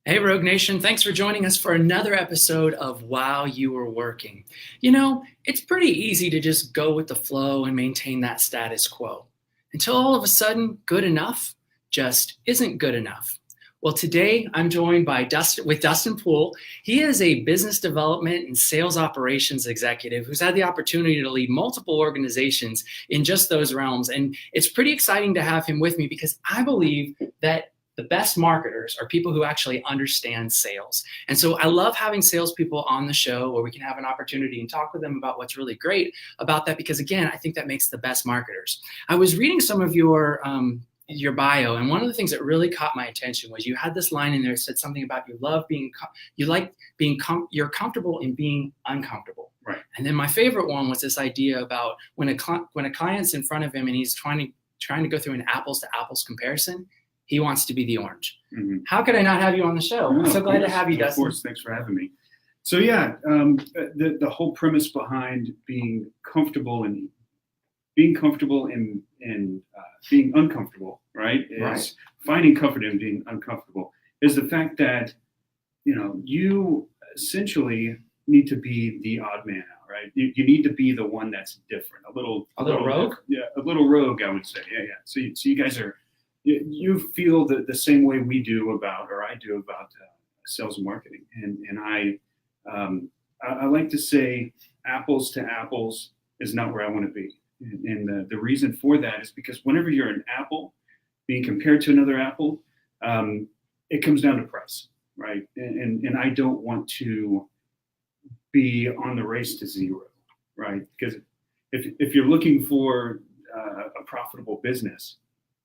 Hey, Rogue Nation, thanks for joining us for another episode of While You Were Working. You know, it's pretty easy to just go with the flow and maintain that status quo until all of a sudden, good enough just isn't good enough. Well, today I'm joined by Dustin Poole. He is a business development and sales operations executive who's had the opportunity to lead multiple organizations in just those realms. And it's pretty exciting to have him with me because I believe that the best marketers are people who actually understand sales. And so I love having salespeople on the show where we can have an opportunity and talk with them about what's really great about that, because again, I think that makes the best marketers. I was reading some of your bio, and one of the things that really caught my attention was you had this line in there that said something about you're comfortable in being uncomfortable. Right. And then my favorite one was this idea about when a client's in front of him and he's trying to go through an apples to apples comparison, he wants to be the orange. Mm-hmm. How could I not have you on the show? I'm so glad to have you, Dustin. Of course, thanks for having me. So yeah, the whole premise behind being comfortable in being uncomfortable, right? Is finding comfort in being uncomfortable is the fact that you essentially need to be the odd man out, right? You need to be the one that's different, a little rogue. Yeah, a little rogue, I would say. Yeah. So you guys are. You feel the same way we do about, or I do about sales and marketing. And I like to say apples to apples is not where I want to be. And the reason for that is because whenever you're an apple being compared to another apple, it comes down to price, right? And I don't want to be on the race to zero, right? Because if you're looking for a profitable business,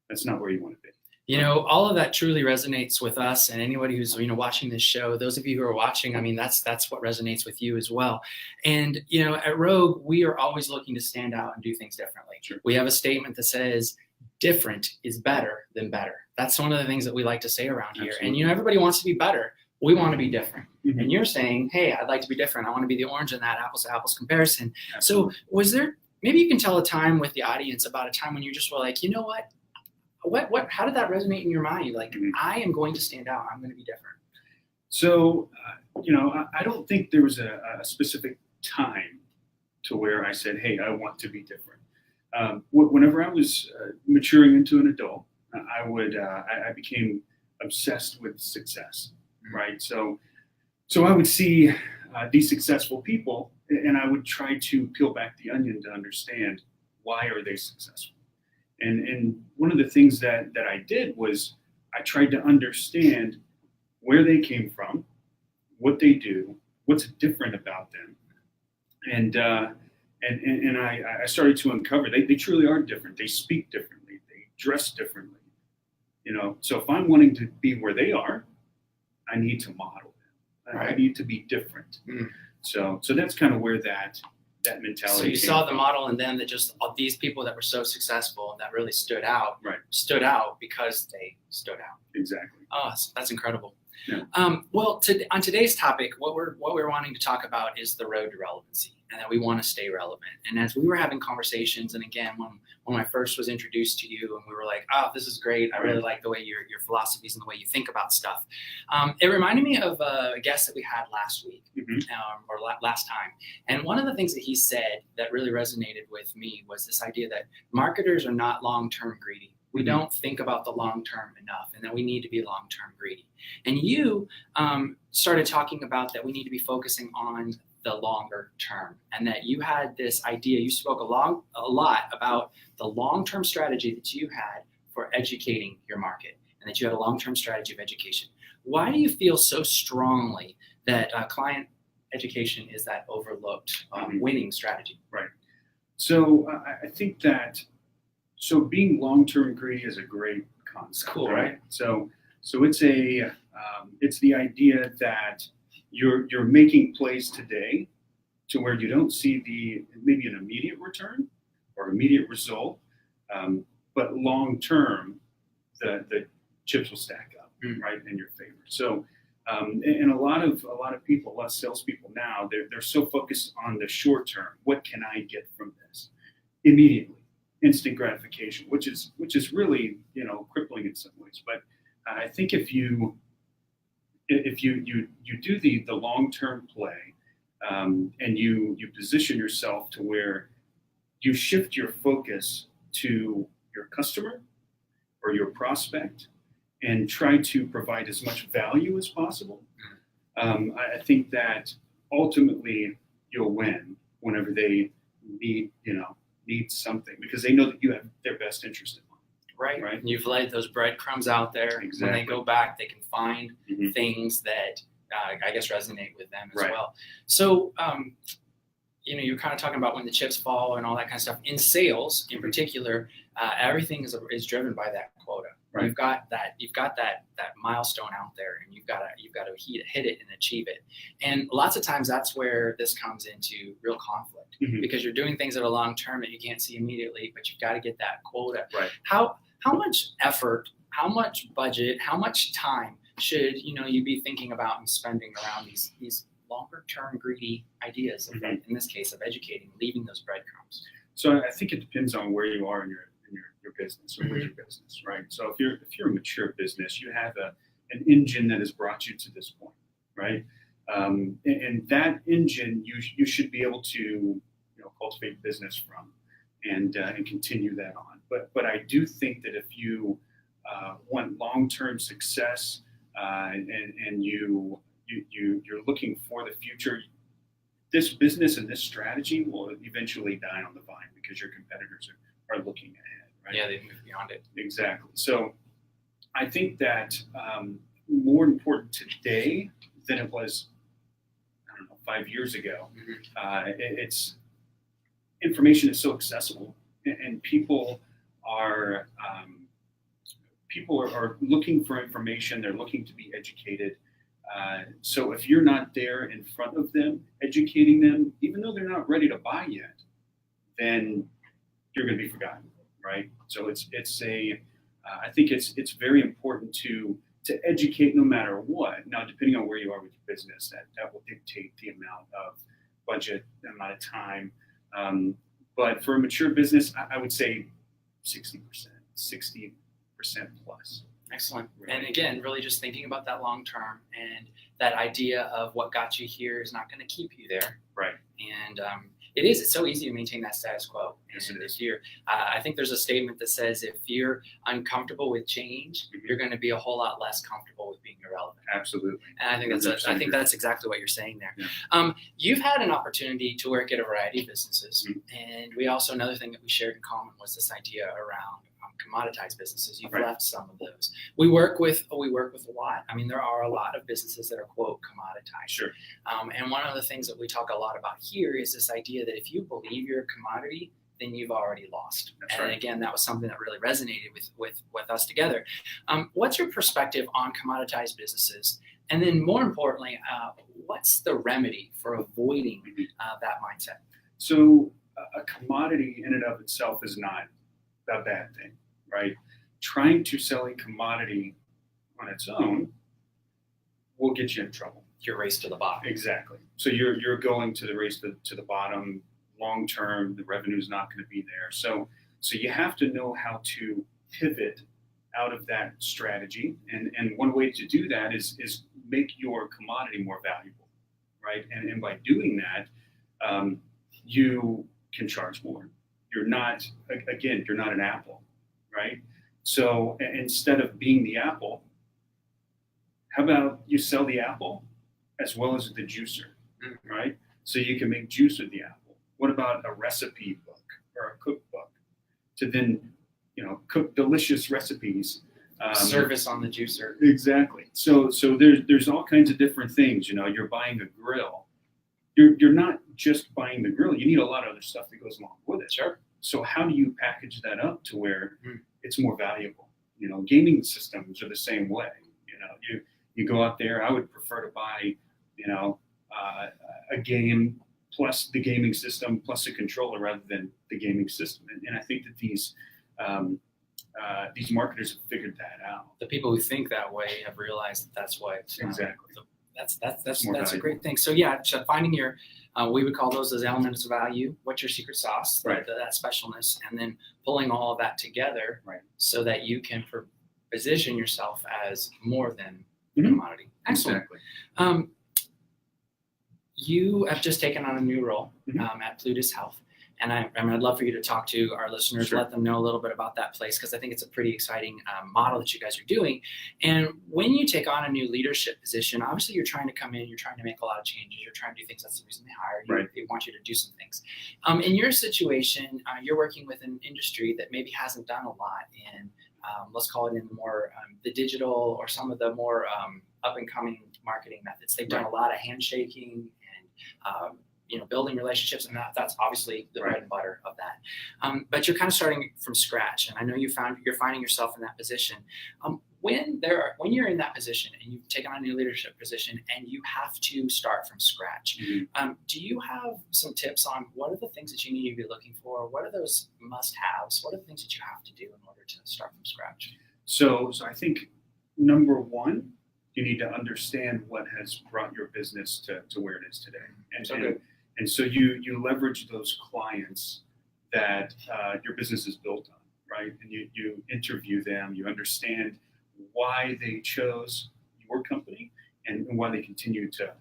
that's not where you want to be. You know, all of that truly resonates with us and anybody who's, watching this show. Those of you who are watching, I mean, that's what resonates with you as well. And, at Rogue, we are always looking to stand out and do things differently. Sure. We have a statement that says different is better than better. That's one of the things that we like to say around here. Absolutely. And, everybody wants to be better. We want to be different. Mm-hmm. And you're saying, hey, I'd like to be different. I want to be the orange in that apples to apples comparison. Absolutely. So was there, maybe you can tell a time with the audience about a time when you just were like, you know what? How did that resonate in your mind? Like, Mm-hmm. I am going to stand out. I'm going to be different. So, I don't think there was a specific time to where I said, hey, I want to be different. Whenever I was maturing into an adult, I became obsessed with success, Mm-hmm. right? So I would see these successful people, and I would try to peel back the onion to understand why are they successful. And one of the things that I did was I tried to understand where they came from, what they do, what's different about them, and I started to uncover they truly are different. They speak differently. They dress differently. So if I'm wanting to be where they are, I need to model them. Right. I need to be different. Mm. So that's kind of where that mentality. So you saw the model in them that just all these people that were so successful and that really stood out because they stood out. Exactly. Oh, that's incredible. Yeah. Well, on today's topic, what we're wanting to talk about is the road to relevancy, and that we want to stay relevant. And as we were having conversations, and again, when I first was introduced to you, and we were like, "Oh, this is great! I really like the way your philosophies and the way you think about stuff." It reminded me of a guest that we had last week, Mm-hmm. or last time. And one of the things that he said that really resonated with me was this idea that marketers are not long-term greedy. We don't think about the long term enough, and that we need to be long term greedy. And you started talking about that we need to be focusing on the longer term, and that you had this idea. You spoke a lot about the long term strategy that you had for educating your market, and that you had a long term strategy of education. Why do you feel so strongly that client education is that overlooked winning strategy? Right. So I think that. So being long-term greedy is a great concept. Cool, right? So it's it's the idea that you're making plays today to where you don't see maybe an immediate return or immediate result, but long-term the chips will stack up, right, in your favor. So and a lot of people, a lot of salespeople now, they're so focused on the short term. What can I get from this immediately? Instant gratification, which is really crippling in some ways. But I think if you if you do the long-term play, and you position yourself to where you shift your focus to your customer or your prospect and try to provide as much value as possible, I think that ultimately you'll win whenever they need something, because they know that you have their best interest in mind. Right. And you've laid those breadcrumbs out there. Exactly. When they go back, they can find Mhm. things that I guess resonate with them as Right. well. So, you're kind of talking about when the chips fall and all that kind of stuff. In sales, in particular, everything is driven by that quota. Right. You've got that milestone out there, and you've got to hit it and achieve it. And lots of times that's where this comes into real conflict, Mhm. because you're doing things that are long term that you can't see immediately, but you've got to get that quota. Right. How much effort, how much budget, how much time should you be thinking about and spending around these longer term greedy ideas of, Mhm. in this case, of educating, leaving those breadcrumbs? So I think it depends on where you are in your business, or with your business, right? So if you're a mature business, you have an engine that has brought you to this point, right? And that engine you should be able to cultivate business from, and continue that on. But I do think that if you want long-term success, and you're looking for the future, this business and this strategy will eventually die on the vine because your competitors are looking ahead, right? Yeah, they move beyond it. Exactly. So I think that more important today than it was, I don't know, 5 years ago. It's information is so accessible, and people are looking for information. They're looking to be educated. So if you're not there in front of them, educating them, even though they're not ready to buy yet, then you're going to be forgotten, right? So I think it's very important to educate no matter what. Now, depending on where you are with your business, that will dictate the amount of budget, the amount of time. But for a mature business, I would say 60%, 60% plus. Excellent. Right. And again, really just thinking about that long term, and that idea of what got you here is not going to keep you there. Right. And it's so easy to maintain that status quo. Yes, And it is. I think there's a statement that says if you're uncomfortable with change, Mhm. you're going to be a whole lot less comfortable with being irrelevant. Absolutely. And I think I 100% think agree. that's exactly what you're saying there. Yeah. You've had an opportunity to work at a variety of businesses, Mhm. and we also, another thing that we shared in common was this idea around commoditized businesses. You've Right. left some of those. We work with a lot. I mean, there are a lot of businesses that are, quote, commoditized. Sure. And one of the things that we talk a lot about here is this idea that if you believe you're a commodity, then you've already lost. That's and right. again, that was something that really resonated with us together. What's your perspective on commoditized businesses? And then more importantly, what's the remedy for avoiding that mindset? So a commodity in and of itself is not a bad thing, right? Trying to sell a commodity on its own will get you in trouble. Your race to the bottom. Exactly. So you're going to the race to the bottom. Long term, the revenue is not going to be there. So you have to know how to pivot out of that strategy. And one way to do that is make your commodity more valuable, right? And by doing that, you can charge more. You're not an apple, right? So instead of being the apple, how about you sell the apple as well as the juicer, right? So you can make juice with the apple. What about a recipe book or a cookbook to then, cook delicious recipes? Service on the juicer. Exactly. So there's all kinds of different things. You're buying a grill. You're not just buying the grill. You need a lot of other stuff that goes along with it. Sure. So how do you package that up to where it's more valuable? Gaming systems are the same way. You go out there. I would prefer to buy, a game plus the gaming system plus a controller rather than the gaming system. And I think that these marketers have figured that out. The people who think that way have realized that's what Exactly. That's a great thing. So yeah, so finding your we would call those as elements of value. What's your secret sauce? Right. That specialness, and then pulling all of that together, right, so that you can position yourself as more than Mm-hmm. commodity. Excellent. Exactly. You have just taken on a new role Mhm. at Plutus Health. And I'd love for you to talk to our listeners, Sure. let them know a little bit about that place, because I think it's a pretty exciting model that you guys are doing. And when you take on a new leadership position, obviously you're trying to come in, you're trying to make a lot of changes, you're trying to do things. That's the reason they hire you. Right. They want you to do some things. In your situation, you're working with an industry that maybe hasn't done a lot in, let's call it in more the digital or some of the more up and coming marketing methods. They've done Right. a lot of handshaking and building relationships, and that's obviously the bread and butter of that. But you're kind of starting from scratch, and I know you're finding yourself in that position. When you're in that position and you've taken on a new leadership position and you have to start from scratch, do you have some tips on what are the things that you need to be looking for? What are those must-haves? What are the things that you have to do in order to start from scratch? So I think number one, you need to understand what has brought your business to where it is today. And so you leverage those clients that your business is built on, right? And you interview them, you understand why they chose your company and why they continue to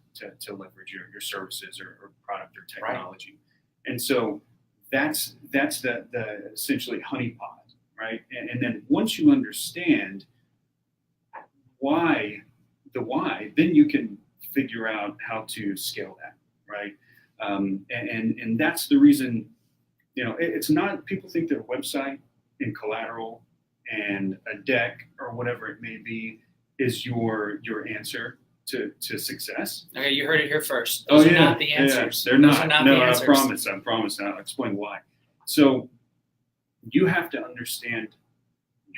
leverage your services or product or technology. Right. And so that's the essentially honeypot, right? And then once you understand why, then you can figure out how to scale that, right? And that's the reason, it's not, people think their website and collateral and a deck or whatever it may be is your answer to success. Okay, you heard it here first. Those are not the answers. Yeah, they're not. No, I promise. I'll explain why. So you have to understand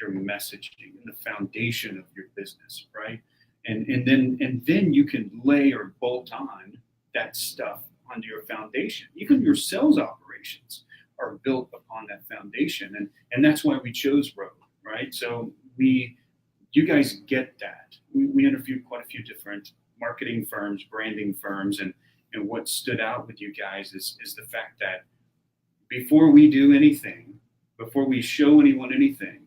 your messaging and the foundation of your business, right? And then you can lay or bolt on that stuff onto your foundation. Even your sales operations are built upon that foundation, and that's why we chose Road, right? So you guys get that. We interviewed quite a few different marketing firms, branding firms, and what stood out with you guys is the fact that before we do anything, before we show anyone anything,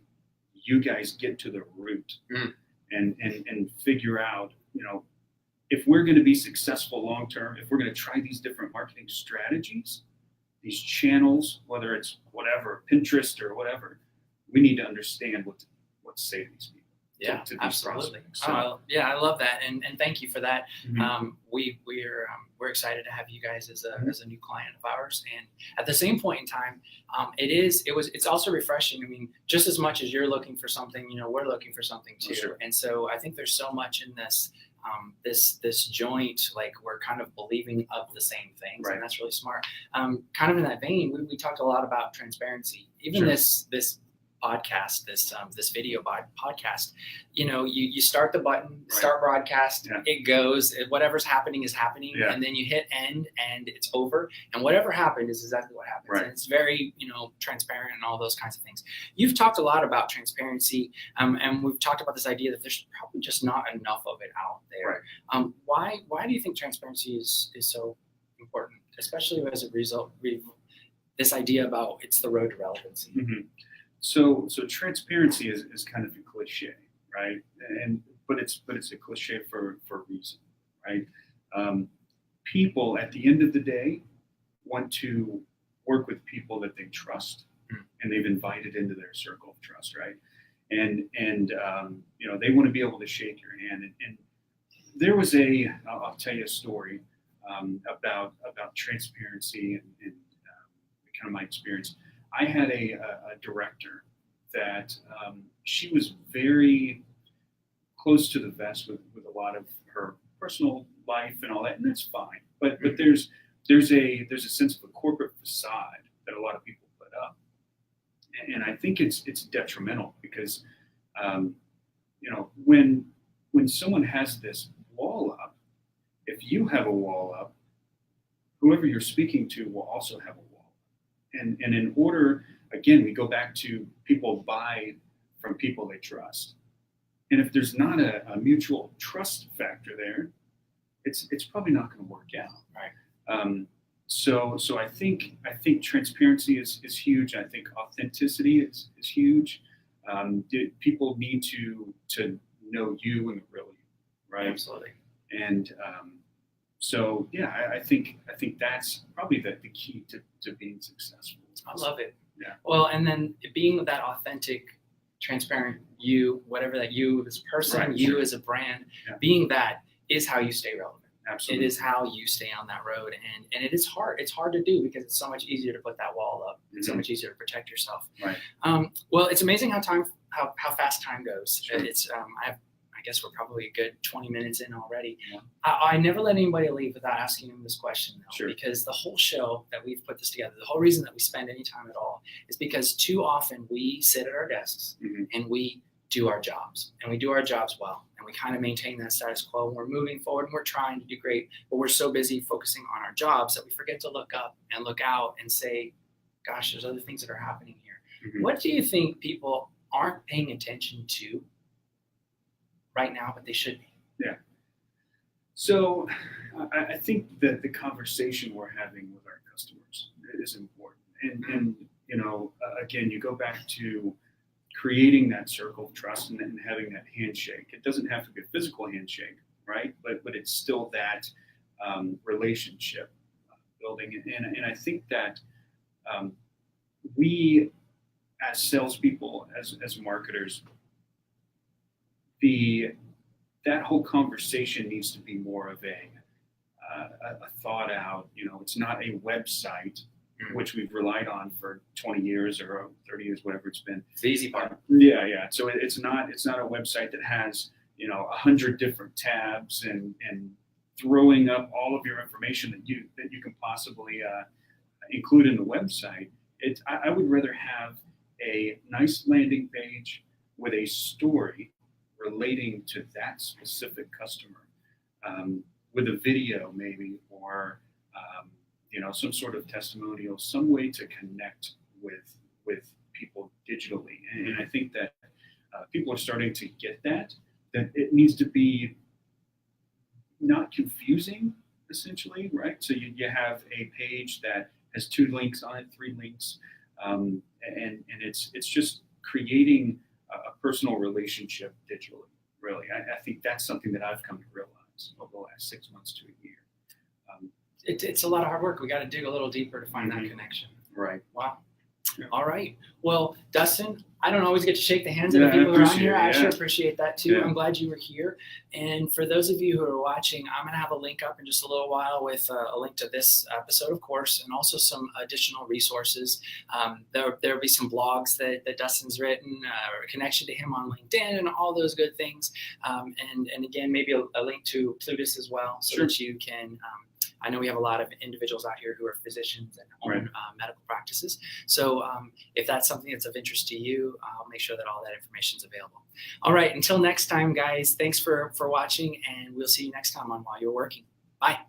you guys get to the root and figure out, if we're going to be successful long term, if we're going to try these different marketing strategies, these channels, whether it's whatever, Pinterest or whatever, we need to understand what to say to these people. Yeah, to absolutely. So, yeah, I love that, and thank you for that. Mm-hmm. We're excited to have you guys as a new client of ours, and at the same point in time, it's also refreshing. I mean, just as much as you're looking for something, we're looking for something too. Sure. And so I think there's so much in this. This joint, like we're kind of believing of the same things, right. And that's really smart. Kind of in that vein, we talked a lot about transparency. Even sure. this podcast, this video podcast, you start the button, right. start broadcast, yeah. It goes, whatever's happening is happening, yeah. And then you hit end and it's over, and whatever happened is exactly what happened. Right. And it's very transparent and all those kinds of things. You've talked a lot about transparency, and we've talked about this idea that there's probably just not enough of it out there. Right. Why do you think transparency is so important, especially as a result this idea about it's the road to relevancy? Mm-hmm. So transparency is kind of a cliche, right? But it's a cliche for a reason, right? People at the end of the day want to work with people that they trust and they've invited into their circle of trust, right? And they want to be able to shake your hand. And there was I'll tell you a story about transparency and kind of my experience. I had a director that she was very close to the vest with a lot of her personal life and all that, and that's fine. But there's a sense of a corporate facade that a lot of people put up, and I think it's detrimental because when someone has this wall up, if you have a wall up, whoever you're speaking to will also have a wall. And in order, again, we go back to people buy from people they trust. And if there's not a mutual trust factor there, it's probably not going to work out. Right. So I think transparency is huge. I think authenticity is huge. People need to know you and the real you, right? Absolutely. And so yeah, I think that's probably the key to being successful. I love it. Yeah. Well, and then being that authentic, transparent you, whatever that you as a person, Right, you sure. as a brand, Yeah. being that is how you stay relevant. Absolutely. It is how you stay on that road, and it is hard. It's hard to do because it's so much easier to put that wall up. It's so much easier to protect yourself. Right. Well, it's amazing how fast time goes. Sure. It's I guess we're probably a good 20 minutes in already. Yeah. I never let anybody leave without asking them this question, though, Sure. because the whole show that we've put this together, the whole reason that we spend any time at all is because too often we sit at our desks and we do our jobs, and we do our jobs well, and we kind of maintain that status quo, and we're moving forward and we're trying to do great, but we're so busy focusing on our jobs that we forget to look up and look out and say, gosh, there's other things that are happening here. What do you think people aren't paying attention to right now, but they should be? Yeah. So I think that the conversation we're having with our customers is important. And you know, again, you go back to creating that circle of trust and having that handshake. It doesn't have to be a physical handshake, right? But it's still that relationship building. And I think that we, as salespeople, as marketers, that whole conversation needs to be more of a thought out. You know, it's not a website which we've relied on for 20 years or 30 years, whatever it's been. It's the easy part. Yeah. So it's not a website that has 100 different tabs and throwing up all of your information that you can possibly include in the website. I would rather have a nice landing page with a story relating to that specific customer, with a video maybe, or some sort of testimonial, some way to connect with people digitally. And I think that people are starting to get that it needs to be not confusing, essentially, right? So you have a page that has 2 links on it, 3 links, and it's just creating a personal relationship digitally. Really, I think that's something that I've come to realize over the last 6 months to a year. It's a lot of hard work. We got to dig a little deeper to find that connection. Right. Wow. Yeah. All right. Well, Dustin, I don't always get to shake the hands of the people who are on here. I sure appreciate that too. Yeah. I'm glad you were here. And for those of you who are watching, I'm going to have a link up in just a little while with a link to this episode, of course, and also some additional resources. There'll be some blogs that Dustin's written, a connection to him on LinkedIn, and all those good things. And again, maybe a link to Plutus as well, so that you can. I know we have a lot of individuals out here who are physicians and own medical practices. So if that's something that's of interest to you, I'll make sure that all that information is available. All right. Until next time, guys, thanks for watching, and we'll see you next time on While You're Working. Bye.